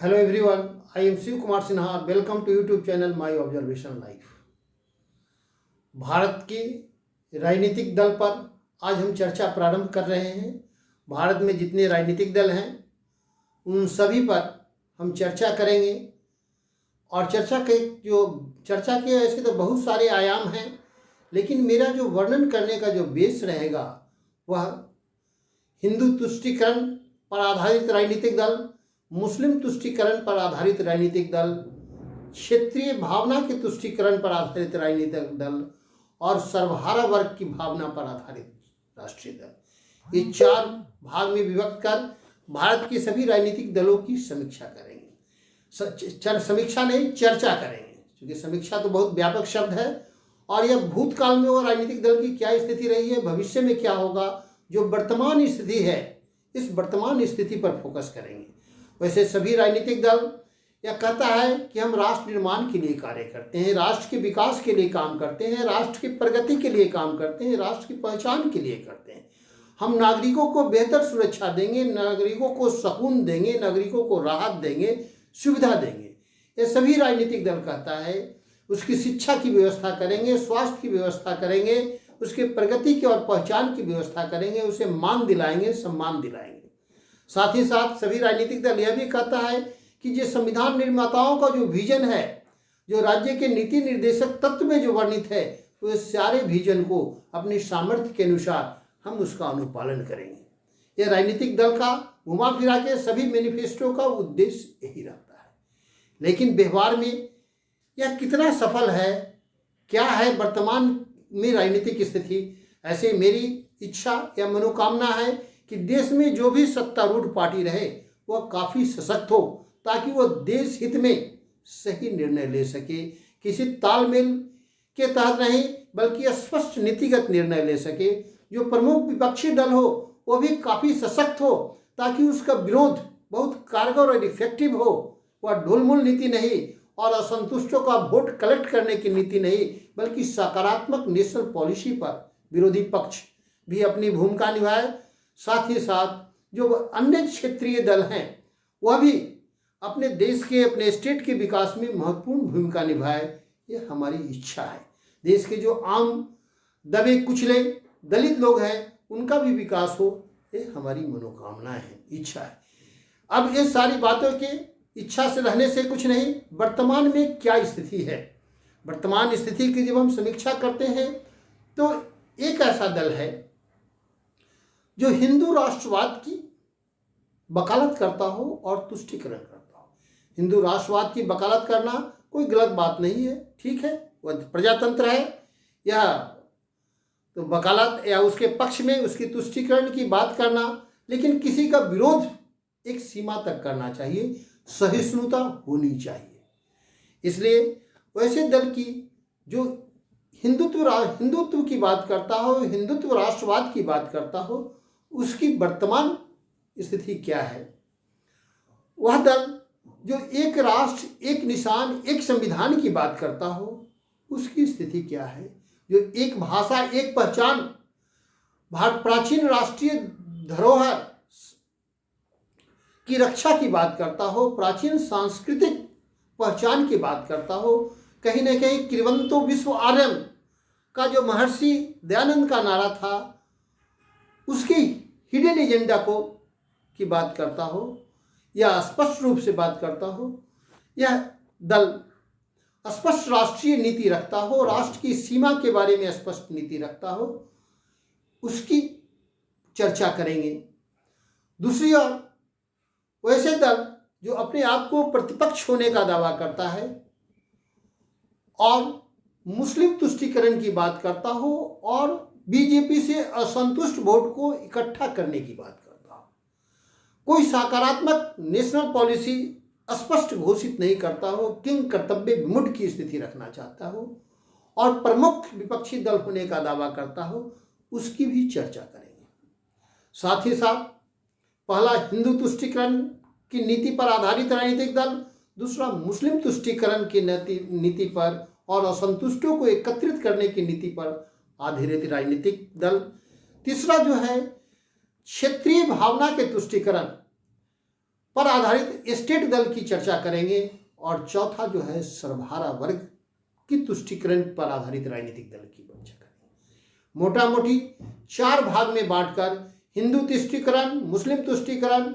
Hello everyone, I am Shiv Kumar Sinha. Welcome to YouTube channel My Observation Life. Bharat के राजनीतिक दल पर आज हम चर्चा प्रारंभ कर रहे हैं। भारत में जितने राजनीतिक दल हैं उन सभी पर हम चर्चा करेंगे और चर्चा के ऐसे तो बहुत सारे आयाम हैं, लेकिन मेरा जो वर्णन करने का जो बेस रहेगा वह हिंदू तुष्टीकरण पर आधारित राजनीतिक दल, मुस्लिम तुष्टीकरण पर आधारित राजनीतिक दल, क्षेत्रीय भावना के तुष्टीकरण पर आधारित राजनीतिक दल और सर्वहारा वर्ग की भावना पर आधारित राष्ट्रीय दल, ये चार भाग में विभक्त कर भारत के सभी राजनीतिक दलों की समीक्षा करेंगे। समीक्षा नहीं, चर्चा करेंगे, क्योंकि समीक्षा तो बहुत व्यापक शब्द है और यह भूतकाल में वो राजनीतिक दल की क्या स्थिति रही है, भविष्य में क्या होगा, जो वर्तमान स्थिति है, इस वर्तमान स्थिति पर फोकस करेंगे। वैसे सभी राजनीतिक दल यह कहता है कि हम राष्ट्र निर्माण के लिए कार्य करते हैं, राष्ट्र के विकास के लिए काम करते हैं, राष्ट्र की प्रगति के लिए काम करते हैं, राष्ट्र की पहचान के लिए करते हैं। हम नागरिकों को बेहतर सुरक्षा देंगे, नागरिकों को सुकून देंगे, नागरिकों को राहत देंगे, सुविधा देंगे। ये सभी राजनीतिक दल कहता है। उसकी शिक्षा की व्यवस्था करेंगे, स्वास्थ्य की व्यवस्था करेंगे, उसके प्रगति की और पहचान की व्यवस्था करेंगे, उसे मान दिलाएंगे, सम्मान दिलाएंगे। साथ ही साथ सभी राजनीतिक दल यह भी कहता है कि जो संविधान निर्माताओं का जो विजन है, जो राज्य के नीति निर्देशक तत्व में जो वर्णित है, तो इस सारे विजन को अपनी सामर्थ्य के अनुसार हम उसका अनुपालन करेंगे। यह राजनीतिक दल का घुमा फिरा के सभी मैनिफेस्टो का उद्देश्य यही रहता है। लेकिन व्यवहार में यह कितना सफल है, क्या है वर्तमान में राजनीतिक स्थिति, ऐसे मेरी इच्छा या मनोकामना है कि देश में जो भी सत्तारूढ़ पार्टी रहे वह काफ़ी सशक्त हो, ताकि वह देश हित में सही निर्णय ले सके, किसी तालमेल के तहत नहीं बल्कि स्पष्ट नीतिगत निर्णय ले सके। जो प्रमुख विपक्षी दल हो वह भी काफ़ी सशक्त हो, ताकि उसका विरोध बहुत कारगर और इफेक्टिव हो। वह ढुलमुल नीति नहीं और असंतुष्टों का वोट कलेक्ट करने की नीति नहीं, बल्कि सकारात्मक नेशनल पॉलिसी पर विरोधी पक्ष भी अपनी भूमिका निभाए। साथ ही साथ जो अन्य क्षेत्रीय दल हैं वह भी अपने देश के, अपने स्टेट के विकास में महत्वपूर्ण भूमिका निभाए, ये हमारी इच्छा है। देश के जो आम दबे कुचले दलित लोग हैं उनका भी विकास हो, ये हमारी मनोकामना है, इच्छा है। अब ये सारी बातों के इच्छा से रहने से कुछ नहीं, वर्तमान में क्या स्थिति है, वर्तमान स्थिति की जब हम समीक्षा करते हैं तो एक ऐसा दल है जो हिंदू राष्ट्रवाद की वकालत करता हो और तुष्टीकरण करता हो। हिंदू राष्ट्रवाद की वकालत करना कोई गलत बात नहीं है, ठीक है, वह प्रजातंत्र है। यह तो वकालत या उसके पक्ष में उसकी तुष्टीकरण की बात करना, लेकिन किसी का विरोध एक सीमा तक करना चाहिए, सहिष्णुता होनी चाहिए। इसलिए वैसे दल की जो हिंदुत्व की बात करता हो, हिंदुत्व राष्ट्रवाद की बात करता हो, उसकी वर्तमान स्थिति क्या है। वह दल जो एक राष्ट्र एक निशान एक संविधान की बात करता हो, उसकी स्थिति क्या है। जो एक भाषा एक पहचान, भारत प्राचीन राष्ट्रीय धरोहर की रक्षा की बात करता हो, प्राचीन सांस्कृतिक पहचान की बात करता हो, कहीं ना कहीं कृवंतो विश्व आर्यम का जो महर्षि दयानंद का नारा था उसकी हिडन एजेंडा को की बात करता हो, या स्पष्ट रूप से बात करता हो। यह दल स्पष्ट राष्ट्रीय नीति रखता हो, राष्ट्र की सीमा के बारे में स्पष्ट नीति रखता हो, उसकी चर्चा करेंगे। दूसरी ओर वैसे दल जो अपने आप को प्रतिपक्ष होने का दावा करता है और मुस्लिम तुष्टीकरण की बात करता हो और बीजेपी से असंतुष्ट वोट को इकट्ठा करने की बात करता हो, कोई सकारात्मक नेशनल पॉलिसी स्पष्ट घोषित नहीं करता हो, किंग कर्तव्य विमुड की स्थिति रखना चाहता हो और प्रमुख विपक्षी दल होने का दावा करता हो, उसकी भी चर्चा करेंगे। साथ ही साथ पहला हिंदू तुष्टीकरण की नीति पर आधारित राजनीतिक दल, दूसरा मुस्लिम तुष्टीकरण की नीति पर और असंतुष्टों को एकत्रित करने की नीति पर आधारित राजनीतिक दल, तीसरा जो है क्षेत्रीय भावना के तुष्टीकरण पर आधारित स्टेट दल की चर्चा करेंगे और चौथा जो है सर्वहारा वर्ग की तुष्टीकरण पर आधारित राजनीतिक दल की चर्चा करेंगे। मोटा मोटी 4 भाग में बांटकर हिंदू तुष्टीकरण, मुस्लिम तुष्टीकरण,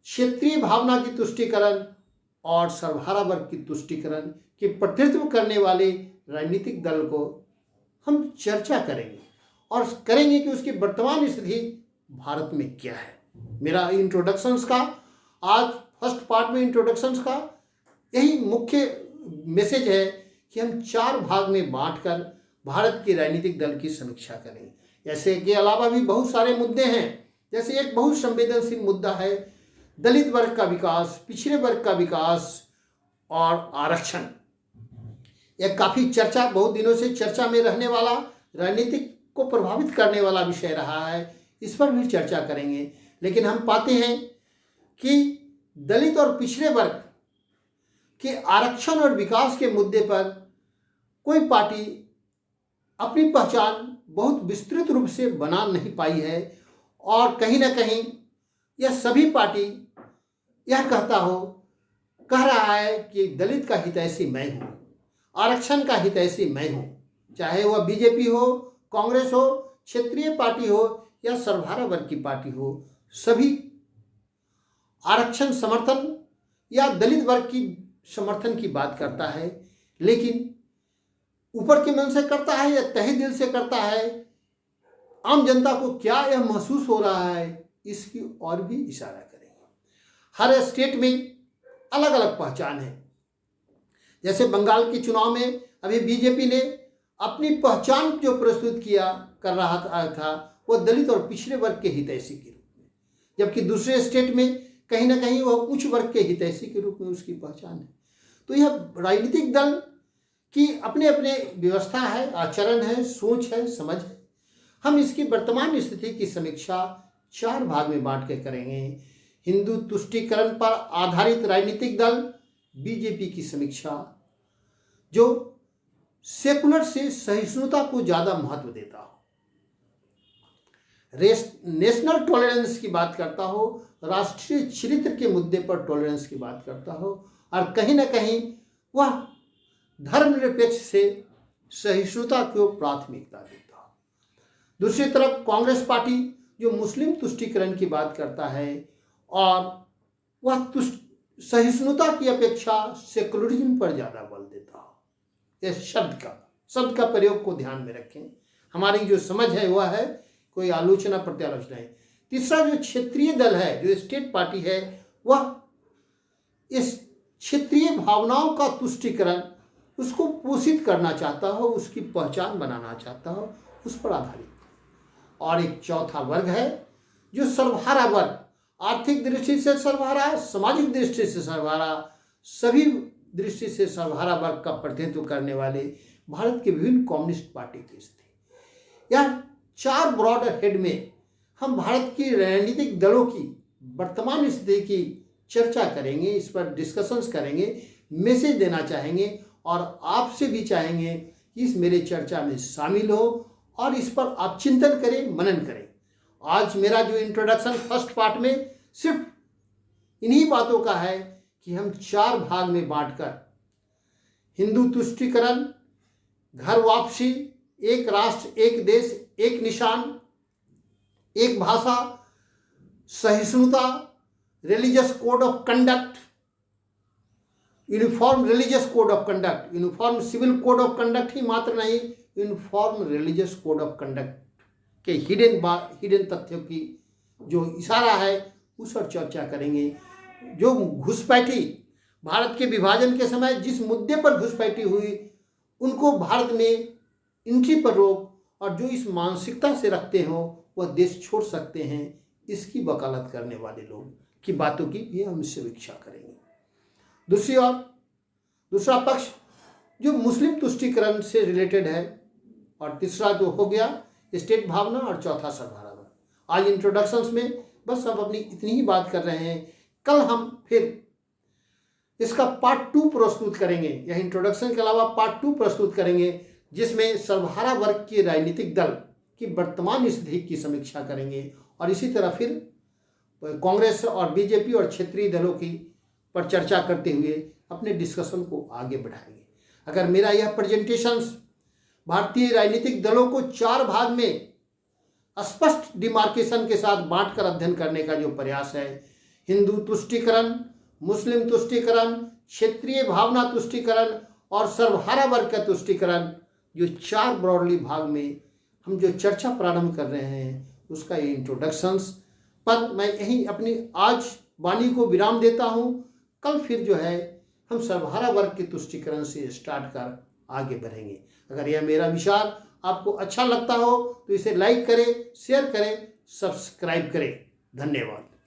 क्षेत्रीय भावना की तुष्टीकरण और सर्वहारा वर्ग की तुष्टीकरण के प्रतिनिधित्व करने वाले राजनीतिक दल को हम चर्चा करेंगे और करेंगे कि उसकी वर्तमान स्थिति भारत में क्या है। मेरा इंट्रोडक्शंस का आज फर्स्ट पार्ट में इंट्रोडक्शंस का यही मुख्य मैसेज है कि हम 4 भाग में बांटकर भारत के राजनीतिक दल की समीक्षा करेंगे। ऐसे के अलावा भी बहुत सारे मुद्दे हैं, जैसे एक बहुत संवेदनशील मुद्दा है दलित वर्ग का विकास, पिछड़े वर्ग का विकास और आरक्षण। यह काफ़ी चर्चा, बहुत दिनों से चर्चा में रहने वाला, राजनीतिक को प्रभावित करने वाला विषय रहा है, इस पर भी चर्चा करेंगे। लेकिन हम पाते हैं कि दलित और पिछड़े वर्ग के आरक्षण और विकास के मुद्दे पर कोई पार्टी अपनी पहचान बहुत विस्तृत रूप से बना नहीं पाई है और कहीं ना कहीं यह सभी पार्टी यह कह रहा है कि दलित का हितैषी मैं हूँ, आरक्षण का हितैषी मैं हूँ, चाहे वह बीजेपी हो, कांग्रेस हो, क्षेत्रीय पार्टी हो या सर्वहारा वर्ग की पार्टी हो, सभी आरक्षण समर्थन या दलित वर्ग की समर्थन की बात करता है। लेकिन ऊपर के मन से करता है या तहे दिल से करता है, आम जनता को क्या यह महसूस हो रहा है, इसकी और भी इशारा करेंगे। हर स्टेट में अलग अलग पहचान है। जैसे बंगाल के चुनाव में अभी बीजेपी ने अपनी पहचान जो प्रस्तुत कर रहा था वह दलित और पिछड़े वर्ग के हितैषी के रूप में, जबकि दूसरे स्टेट में कहीं ना कहीं वह उच्च वर्ग के हितैषी के रूप में उसकी पहचान है। तो यह राजनीतिक दल की अपने अपने व्यवस्था है, आचरण है, सोच है, समझ है। हम इसकी वर्तमान स्थिति की समीक्षा 4 भाग में बांट के करेंगे। हिंदू तुष्टीकरण पर आधारित राजनीतिक दल बीजेपी की समीक्षा, जो सेकुलर से सहिष्णुता को ज़्यादा महत्व देता हो, नेशनल टॉलरेंस की बात करता हो, राष्ट्रीय चरित्र के मुद्दे पर टॉलरेंस की बात करता हो और कहीं ना कहीं वह धर्मनिरपेक्ष से सहिष्णुता को प्राथमिकता देता हो। दूसरी तरफ कांग्रेस पार्टी जो मुस्लिम तुष्टीकरण की बात करता है और वह सहिष्णुता की अपेक्षा सेकुलरिज्म पर ज़्यादा बल देता हो। यह शब्द का प्रयोग को ध्यान में रखें। हमारी जो समझ है वह है, कोई आलोचना प्रत्यालोचना है। तीसरा जो क्षेत्रीय दल है, जो स्टेट पार्टी है, वह इस क्षेत्रीय भावनाओं का तुष्टीकरण, उसको पोषित करना चाहता हो, उसकी पहचान बनाना चाहता हो, उस पर आधारित। और एक चौथा वर्ग है जो सर्वहारा वर्ग, आर्थिक दृष्टि से सर्वहारा, सामाजिक दृष्टि से सर्वहारा, सभी दृष्टि से सर्वहारा वर्ग का प्रतिनिधित्व करने वाले भारत के विभिन्न कम्युनिस्ट पार्टी की स्थिति। यह 4 ब्रॉड हेड में हम भारत की राजनीतिक दलों की वर्तमान स्थिति की चर्चा करेंगे, इस पर डिस्कशंस करेंगे, मैसेज देना चाहेंगे और आपसे भी चाहेंगे कि इस मेरे चर्चा में शामिल हो और इस पर आप चिंतन करें, मनन करें। आज मेरा जो इंट्रोडक्शन फर्स्ट पार्ट में सिर्फ इन्हीं बातों का है कि हम 4 भाग में बांटकर हिंदू तुष्टीकरण, घर वापसी, एक राष्ट्र एक देश एक निशान, एक भाषा, सहिष्णुता, religious code of conduct, uniform religious code of conduct, uniform civil code of conduct ही मात्र नहीं, uniform religious code of conduct के हिडन तथ्यों की जो इशारा है उस पर चर्चा करेंगे। जो घुसपैठी, भारत के विभाजन के समय जिस मुद्दे पर घुसपैठी हुई, उनको भारत में एंट्री पर रोक, और जो इस मानसिकता से रखते हो वह देश छोड़ सकते हैं, इसकी वकालत करने वाले लोग की बातों की भी हम समीक्षा करेंगे। दूसरी ओर दूसरा पक्ष जो मुस्लिम तुष्टीकरण से रिलेटेड है, और तीसरा जो हो गया स्टेट भावना, और चौथा सर्वहारा वर्ग। आज इंट्रोडक्शंस में बस हम अपनी इतनी ही बात कर रहे हैं। कल हम फिर इसका पार्ट 2 प्रस्तुत करेंगे। यह इंट्रोडक्शन के अलावा पार्ट 2 प्रस्तुत करेंगे, जिसमें सर्वहारा वर्ग के राजनीतिक दल की वर्तमान स्थिति की समीक्षा करेंगे। और इसी तरह फिर कांग्रेस और बीजेपी और क्षेत्रीय दलों की पर चर्चा करते हुए अपने डिस्कशन को आगे बढ़ाएंगे। अगर मेरा यह प्रेजेंटेशंस भारतीय राजनीतिक दलों को 4 भाग में स्पष्ट डिमार्केशन के साथ बांटकर अध्ययन करने का जो प्रयास है, हिंदू तुष्टीकरण, मुस्लिम तुष्टीकरण, क्षेत्रीय भावना तुष्टीकरण और सर्वहारा वर्ग का तुष्टीकरण, जो 4 ब्रॉडली भाग में हम जो चर्चा प्रारंभ कर रहे हैं, उसका ये इंट्रोडक्शंस पर मैं यहीं अपनी आज वाणी को विराम देता हूँ। कल फिर जो है हम सर्वहारा वर्ग के तुष्टीकरण से स्टार्ट कर आगे बढ़ेंगे। अगर यह मेरा विचार आपको अच्छा लगता हो तो इसे लाइक करें, शेयर करें, सब्सक्राइब करें। धन्यवाद।